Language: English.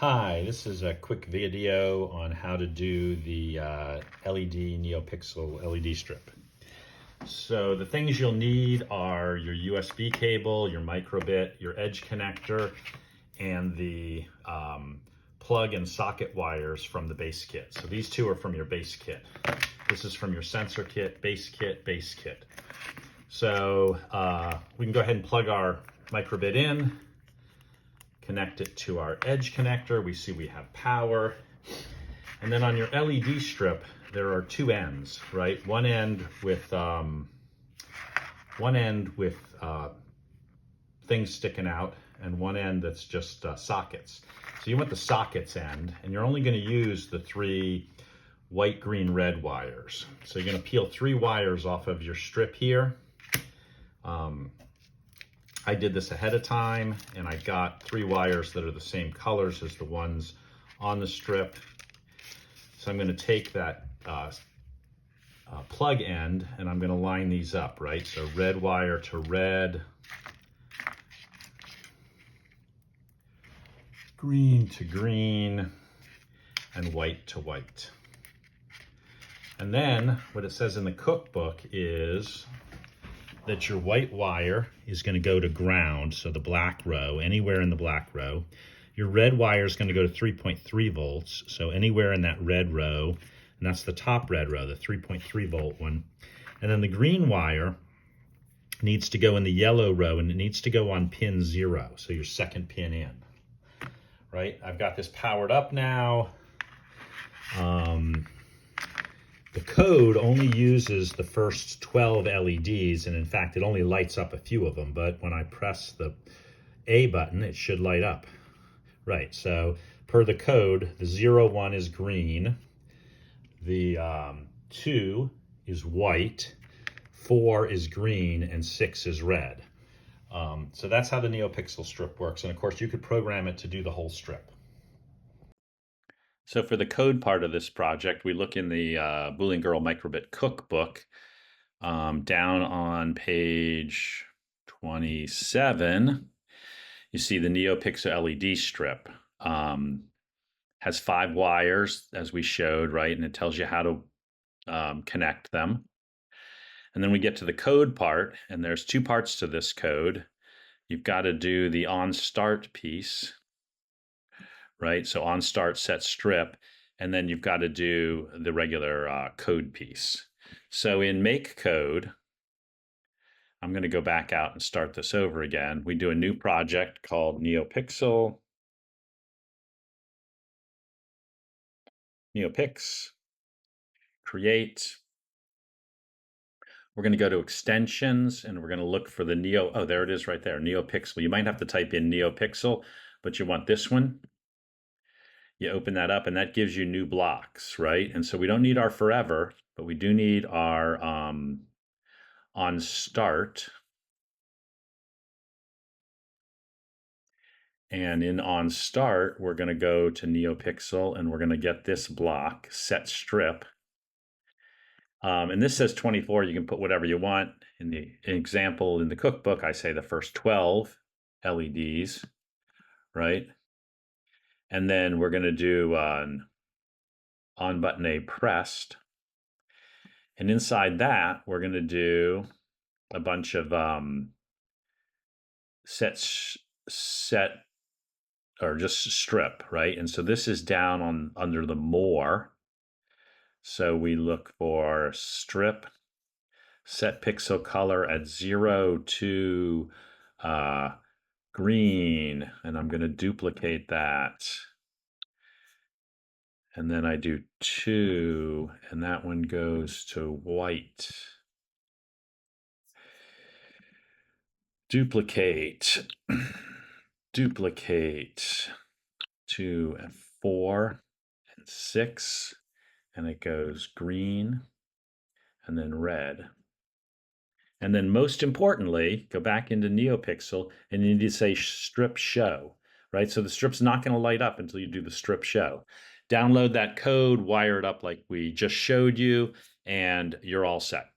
Hi, this is a quick video on how to do the LED NeoPixel LED strip. So the things you'll need are your USB cable, your microbit, your edge connector, and the plug and socket wires from the base kit. So these two are from your base kit. This is from your sensor kit, base kit, base kit. So we can go ahead and plug our microbit in, connect it to our edge connector. We see we have power. And then on your LED strip, there are two ends, right? One end with things sticking out, and one end that's just sockets. So you want the sockets end, and you're only going to use the three white, green, red wires. So you're going to peel three wires off of your strip here. I did this ahead of time, and I got three wires that are the same colors as the ones on the strip. So I'm going to take that plug end, and I'm going to line these up, right? So red wire to red, green to green, and white to white. And then what it says in the cookbook is that your white wire is going to go to ground, so the black row, anywhere in the black row. Your red wire is going to go to 3.3 volts, so anywhere in that red row, and that's the top red row, the 3.3 volt one. And then the green wire needs to go in the yellow row, and it needs to go on pin 0, so your second pin in, right? I've got this powered up now. The code only uses the first 12 LEDs, and in fact, it only lights up a few of them, but when I press the A button, it should light up. Right, so per the code, the 0, 1 is green, the 2 is white, 4 is green, and 6 is red. So that's how the NeoPixel strip works, and of course, you could program it to do the whole strip. So for the code part of this project, we look in the Boolean Girl Microbit cookbook. Down on page 27, you see the NeoPixel LED strip. Has 5 wires, as we showed, right? And it tells you how to connect them. And then we get to the code part, and there's 2 parts to this code. You've got to do the on start piece, right? So on start set strip, and then you've got to do the regular code piece. So in make code, I'm going to go back out and start this over again. We do a new project called NeoPixel, NeoPix, create. We're going to go to extensions, and we're going to look for the Neo. Oh, there it is right there, NeoPixel. You might have to type in NeoPixel, but you want this one. You open that up, and that gives you new blocks, right? And so we don't need our forever, but we do need our on start. And in on start, we're going to go to NeoPixel, and we're going to get this block, set strip. And this says 24. You can put whatever you want. In the example in the cookbook, I say the first 12 LEDs, right? And then we're going to do on button A pressed. And inside that, we're going to do a bunch of set or just strip, right? And so this is down on under the more. So we look for strip, set pixel color at 0 to green, and I'm going to duplicate that. And then I do 2, and that one goes to white. Duplicate, duplicate, 2 and 4 and 6, and it goes green and then red. And then most importantly, go back into NeoPixel, and you need to say strip show, right? So the strip's not going to light up until you do the strip show. Download that code, wire it up like we just showed you, and you're all set.